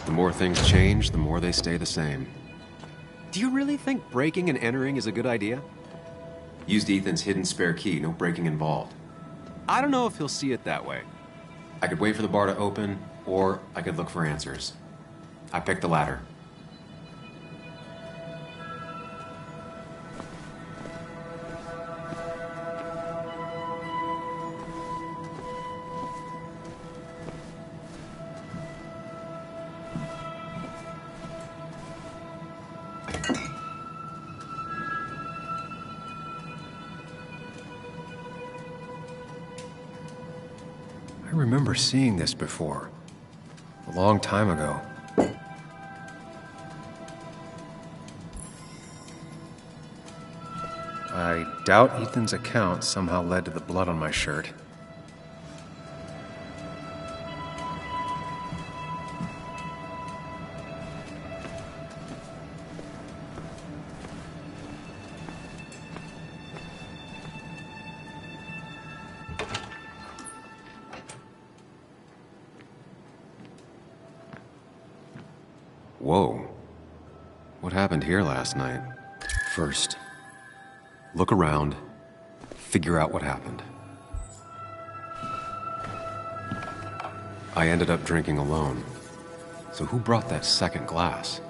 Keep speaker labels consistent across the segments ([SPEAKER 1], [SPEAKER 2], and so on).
[SPEAKER 1] The more things change, the more they stay the same. Do you really think breaking and entering is a good idea? Used Ethan's hidden spare key, no breaking involved. I don't know if he'll see it that way. I could wait for the bar to open, or I could look for answers. I picked the latter. I remember seeing this before. A long time ago. I doubt Ethan's account somehow led to the blood on my shirt. Whoa. What happened here last night? First, look around, figure out what happened. I ended up drinking alone. So who brought that second glass?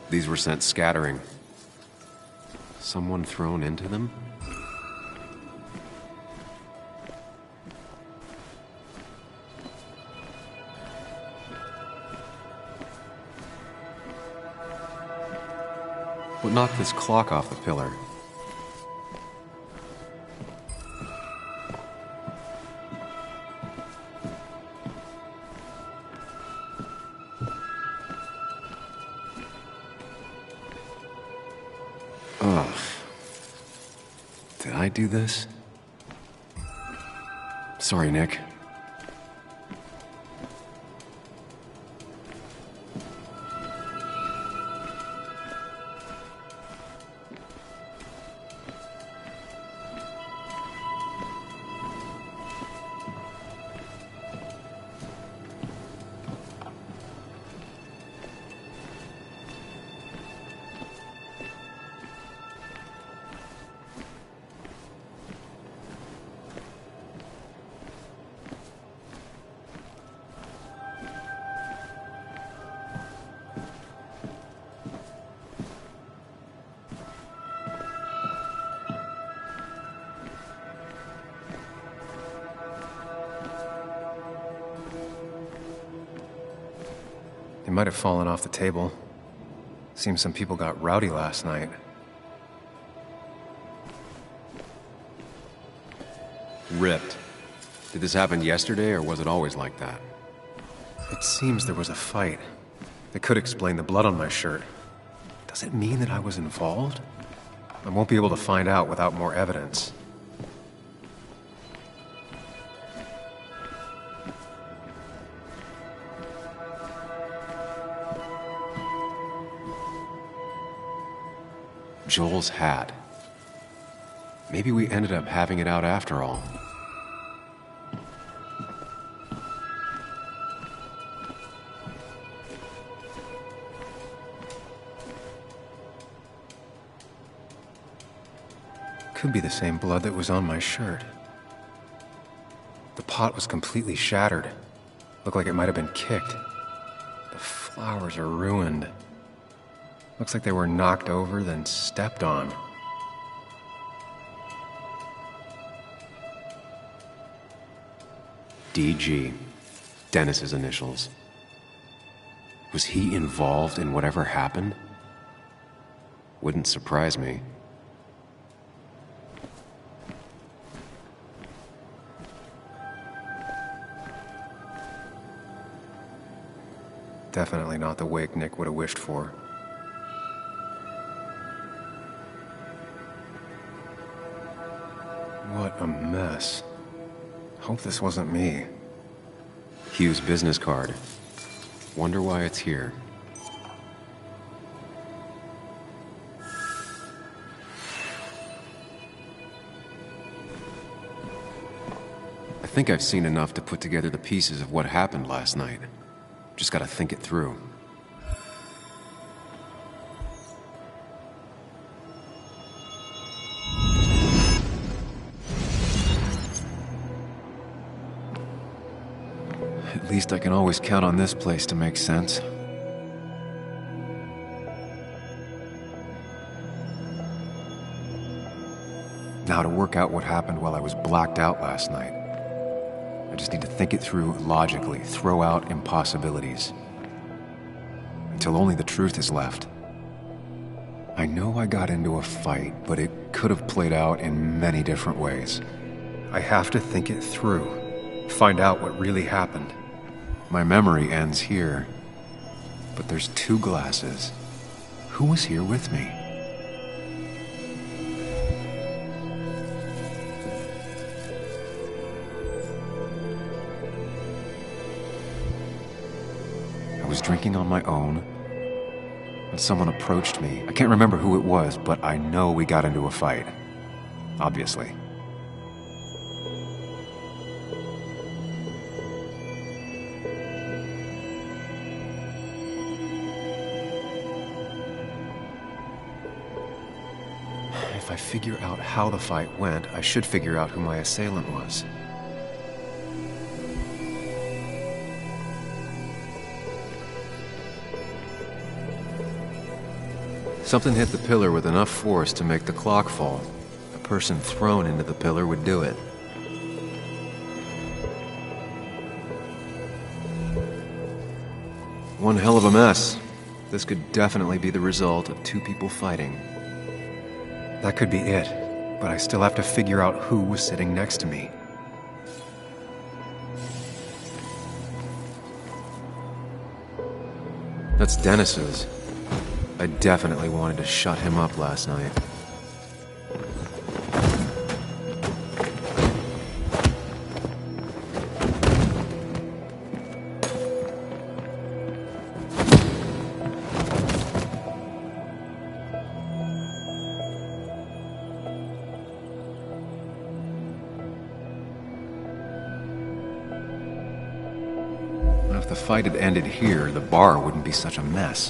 [SPEAKER 1] These were sent scattering. Someone thrown into them? What knocked this clock off the pillar? Ugh. Did I do this? Sorry, Nick. It might have fallen off the table. Seems some people got rowdy last night. Ripped. Did this happen yesterday, or was it always like that? It seems there was a fight. It could explain the blood on my shirt. Does it mean that I was involved? I won't be able to find out without more evidence. Joel's hat. Maybe we ended up having it out after all. Could be the same blood that was on my shirt. The pot was completely shattered. Looked like it might have been kicked. The flowers are ruined. Looks like they were knocked over, then stepped on. DG. Dennis's initials. Was he involved in whatever happened? Wouldn't surprise me. Definitely not the wake Nick would have wished for. What a mess. Hope this wasn't me. Hugh's business card. Wonder why it's here. I think I've seen enough to put together the pieces of what happened last night. Just gotta think it through. At least I can always count on this place to make sense. Now to work out what happened while I was blacked out last night. I just need to think it through logically, throw out impossibilities. Until only the truth is left. I know I got into a fight, but it could have played out in many different ways. I have to think it through, find out what really happened. My memory ends here, but there's 2 glasses. Who was here with me? I was drinking on my own, and someone approached me. I can't remember who it was, but I know we got into a fight. Obviously. If I figure out how the fight went, I should figure out who my assailant was. Something hit the pillar with enough force to make the clock fall. A person thrown into the pillar would do it. One hell of a mess. This could definitely be the result of 2 people fighting. That could be it, but I still have to figure out who was sitting next to me. That's Dennis's. I definitely wanted to shut him up last night. If the fight had ended here, the bar wouldn't be such a mess.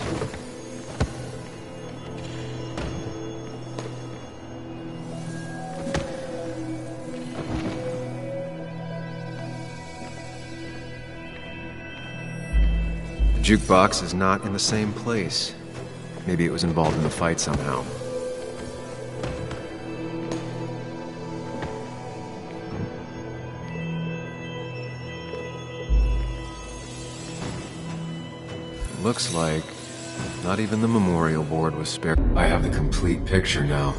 [SPEAKER 1] The jukebox is not in the same place. Maybe it was involved in the fight somehow. Looks like not even the memorial board was spared. I have the complete picture now.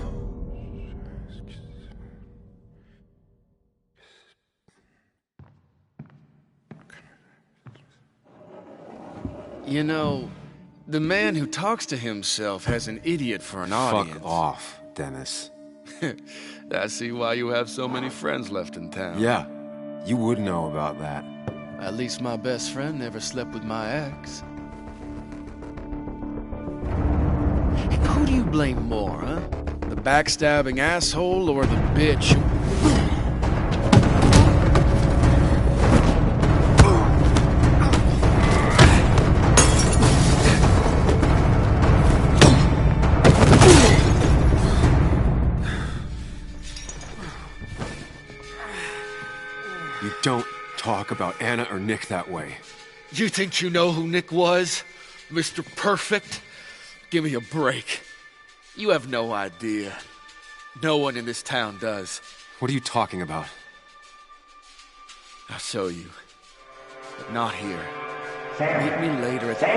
[SPEAKER 2] You know, the man who talks to himself has an idiot for an audience.
[SPEAKER 1] Fuck off, Dennis.
[SPEAKER 2] I see why you have so many friends left in town.
[SPEAKER 1] Yeah, you would know about that.
[SPEAKER 2] At least my best friend never slept with my ex. Who do you blame more, huh? The backstabbing asshole or the bitch who...
[SPEAKER 1] You don't talk about Anna or Nick that way.
[SPEAKER 2] You think you know who Nick was? Mr. Perfect? Give me a break. You have no idea. No one in this town does.
[SPEAKER 1] What are you talking about?
[SPEAKER 2] I'll show you. But not here. Meet me later at the...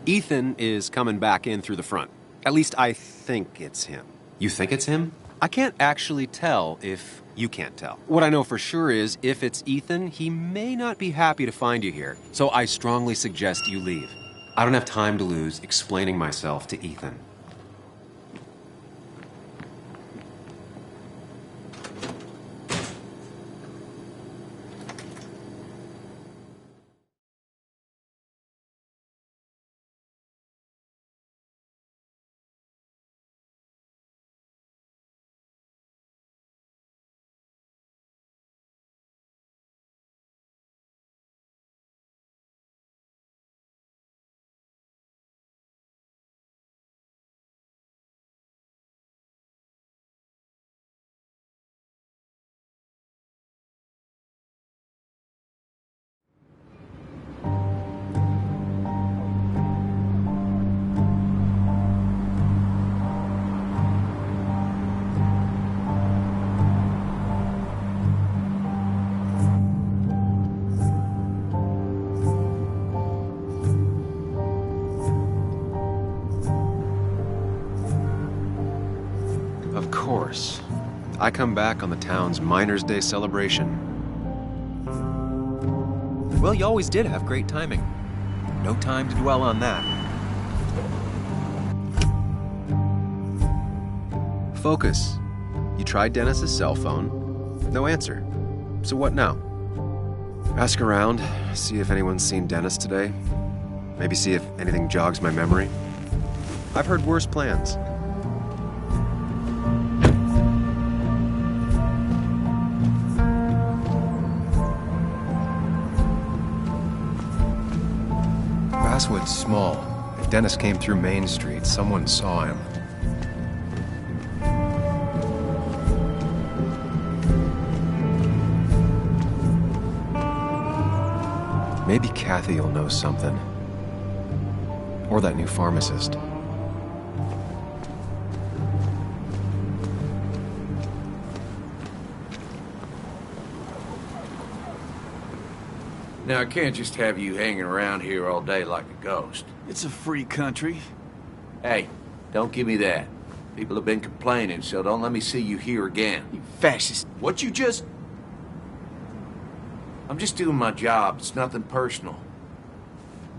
[SPEAKER 1] Ethan is coming back in through the front. At least I think it's him. You think it's him? I can't actually tell if you can't tell. What I know for sure is, if it's Ethan, he may not be happy to find you here. So I strongly suggest you leave. I don't have time to lose explaining myself to Ethan. I come back on the town's Miners' Day celebration. Well, you always did have great timing. No time to dwell on that. Focus. You tried Dennis's cell phone. No answer. So what now? Ask around, see if anyone's seen Dennis today. Maybe see if anything jogs my memory. I've heard worse plans. Basswood's small. If Dennis came through Main Street, someone saw him. Maybe Kathy will know something. Or that new pharmacist.
[SPEAKER 3] Now, I can't just have you hanging around here all day like a ghost.
[SPEAKER 4] It's a free country.
[SPEAKER 3] Hey, don't give me that. People have been complaining, so don't let me see you here again.
[SPEAKER 4] You fascist.
[SPEAKER 3] What you just... I'm just doing my job. It's nothing personal.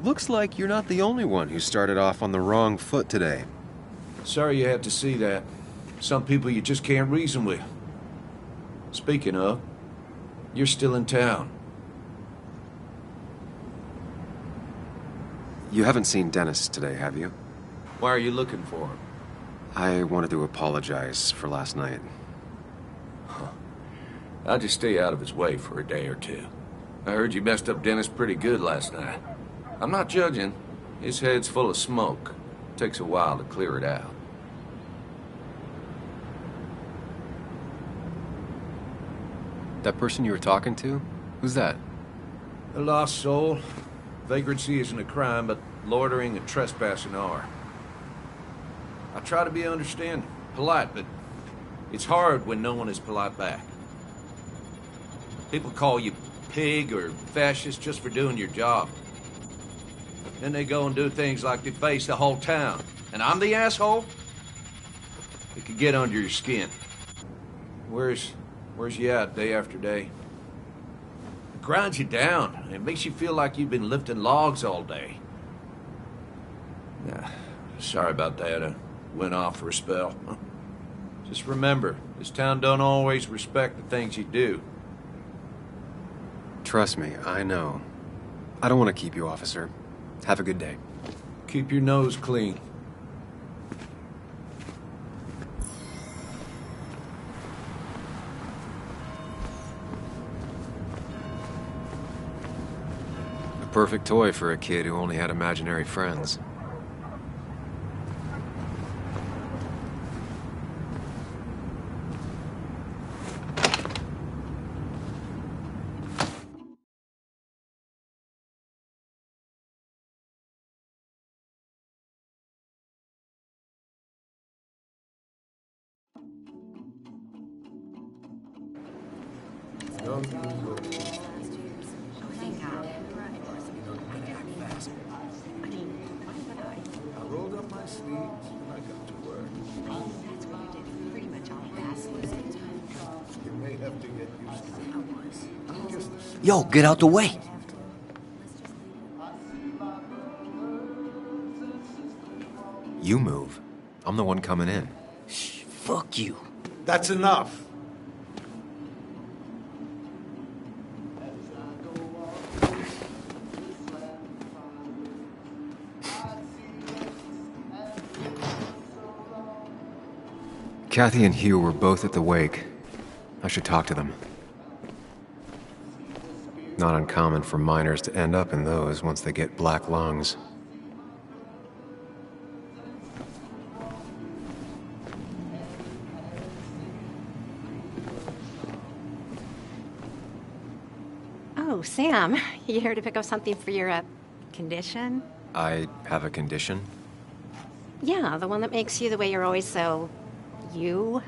[SPEAKER 1] Looks like you're not the only one who started off on the wrong foot today.
[SPEAKER 3] Sorry you had to see that. Some people you just can't reason with. Speaking of, you're still in town.
[SPEAKER 1] You haven't seen Dennis today, have you?
[SPEAKER 3] Why are you looking for him?
[SPEAKER 1] I wanted to apologize for last night.
[SPEAKER 3] I'll just stay out of his way for a day or two. I heard you messed up Dennis pretty good last night. I'm not judging. His head's full of smoke. Takes a while to clear it out.
[SPEAKER 1] That person you were talking to? Who's that?
[SPEAKER 3] A lost soul. Vagrancy isn't a crime, but loitering and trespassing are. I try to be understanding, polite, but it's hard when no one is polite back. People call you pig or fascist just for doing your job. Then they go and do things like deface the whole town. And I'm the asshole? It could get under your skin. Where's you at day after day? It grinds you down. It makes you feel like you've been lifting logs all day. Yeah, sorry about that. I went off for a spell. Just remember, this town don't always respect the things you do.
[SPEAKER 1] Trust me, I know. I don't want to keep you, officer. Have a good day.
[SPEAKER 3] Keep your nose clean.
[SPEAKER 1] A perfect toy for a kid who only had imaginary friends.
[SPEAKER 3] I rolled up my sleeves and I got to work.
[SPEAKER 5] That's what I did pretty much all last season.
[SPEAKER 3] You may have to get used to it.
[SPEAKER 4] Yo, get out the way.
[SPEAKER 1] You move. I'm the one coming in.
[SPEAKER 4] Shh, fuck you.
[SPEAKER 3] That's enough.
[SPEAKER 1] Kathy and Hugh were both at the wake. I should talk to them. Not uncommon for miners to end up in those once they get black lungs.
[SPEAKER 5] Oh, Sam, you here to pick up something for your, condition?
[SPEAKER 1] I have a condition?
[SPEAKER 5] Yeah, the one that makes you the way you're always so... you?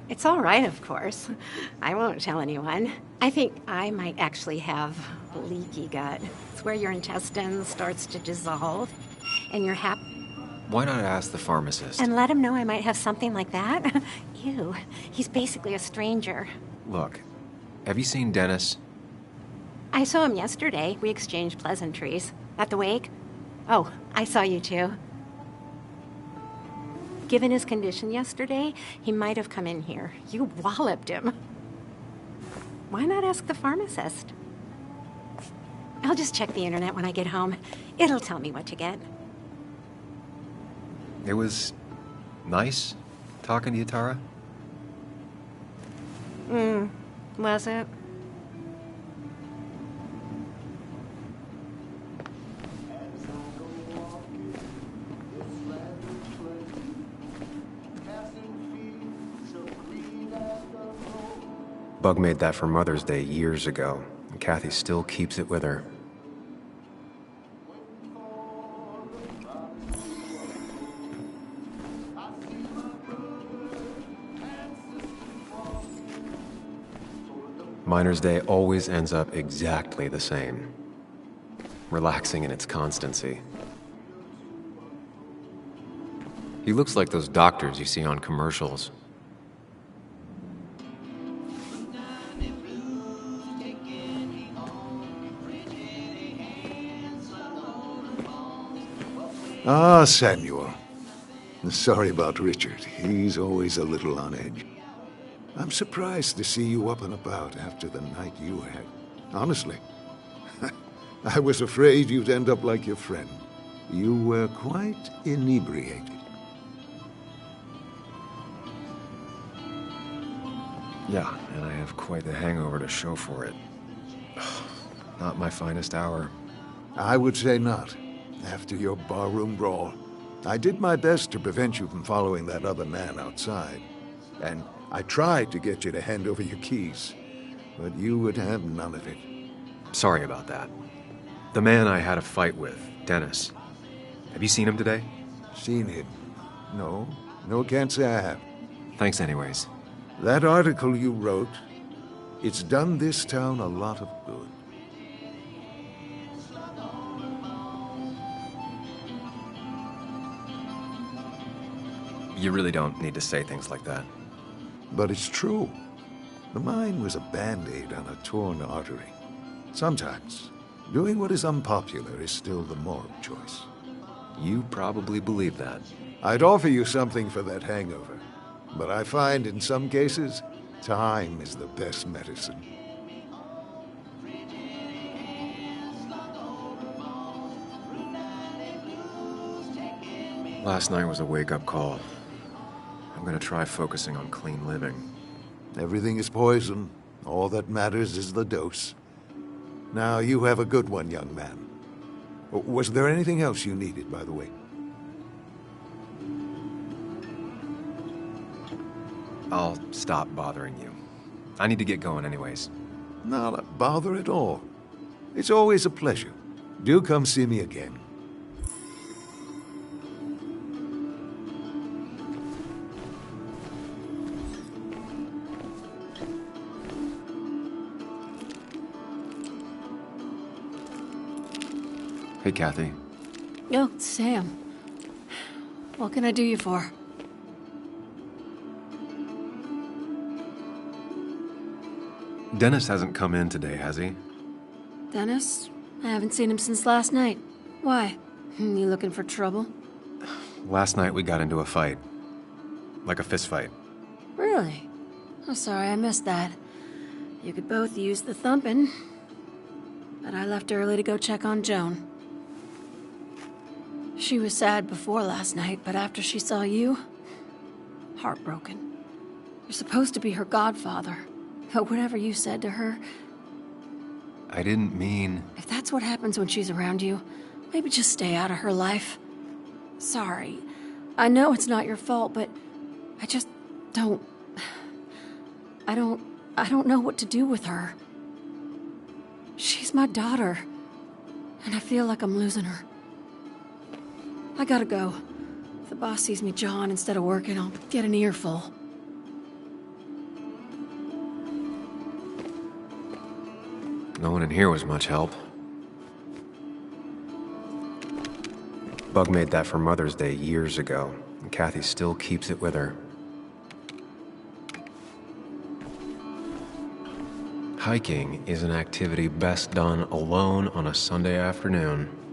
[SPEAKER 5] It's all right, of course. I won't tell anyone. I think I might actually have leaky gut. It's where your intestines starts to dissolve, and your
[SPEAKER 1] Why not ask the pharmacist?
[SPEAKER 5] And let him know I might have something like that? Ew, he's basically a stranger.
[SPEAKER 1] Look, have you seen Dennis?
[SPEAKER 5] I saw him yesterday. We exchanged pleasantries. At the wake? Oh, I saw you too. Given his condition yesterday, he might have come in here. You walloped him. Why not ask the pharmacist? I'll just check the internet when I get home. It'll tell me what to get.
[SPEAKER 1] It was nice talking to you, Tara.
[SPEAKER 5] Was it?
[SPEAKER 1] Bug made that for Mother's Day years ago, and Kathy still keeps it with her. Miner's Day always ends up exactly the same. Relaxing in its constancy. He looks like those doctors you see on commercials.
[SPEAKER 6] Ah, Samuel. Sorry about Richard. He's always a little on edge. I'm surprised to see you up and about after the night you had. Honestly. I was afraid you'd end up like your friend. You were quite inebriated.
[SPEAKER 1] Yeah, and I have quite the hangover to show for it. Not my finest hour.
[SPEAKER 6] I would say not. After your barroom brawl, I did my best to prevent you from following that other man outside. And I tried to get you to hand over your keys, but you would have none of it.
[SPEAKER 1] Sorry about that. The man I had a fight with, Dennis. Have you seen him today?
[SPEAKER 6] Seen him? No, can't say I have.
[SPEAKER 1] Thanks anyways.
[SPEAKER 6] That article you wrote, it's done this town a lot of good.
[SPEAKER 1] You really don't need to say things like that.
[SPEAKER 6] But it's true. The mine was a band-aid on a torn artery. Sometimes, doing what is unpopular is still the moral choice.
[SPEAKER 1] You probably believe that.
[SPEAKER 6] I'd offer you something for that hangover, but I find in some cases, time is the best medicine.
[SPEAKER 1] Last night was a wake-up call. I'm gonna try focusing on clean living.
[SPEAKER 6] Everything is poison. All that matters is the dose. Now, you have a good one, young man. Was there anything else you needed, by the way?
[SPEAKER 1] I'll stop bothering you. I need to get going anyways.
[SPEAKER 6] Not a bother at all. It's always a pleasure. Do come see me again.
[SPEAKER 1] Hey, Kathy.
[SPEAKER 7] Oh, Sam. What can I do you for?
[SPEAKER 1] Dennis hasn't come in today, has he?
[SPEAKER 7] Dennis? I haven't seen him since last night. Why? You looking for trouble?
[SPEAKER 1] Last night we got into a fight. Like a fist fight.
[SPEAKER 7] Really? I'm sorry I missed that. You could both use the thumping. But I left early to go check on Joan. She was sad before last night, but after she saw you, heartbroken. You're supposed to be her godfather, but whatever you said to her,
[SPEAKER 1] I didn't mean...
[SPEAKER 7] if that's what happens when she's around you, maybe just stay out of her life. Sorry. I know it's not your fault, but I just don't... I don't know what to do with her. She's my daughter, and I feel like I'm losing her. I gotta go. If the boss sees me jawing instead of working, I'll get an earful.
[SPEAKER 1] No one in here was much help. Bug made that for Mother's Day years ago, and Kathy still keeps it with her. Hiking is an activity best done alone on a Sunday afternoon.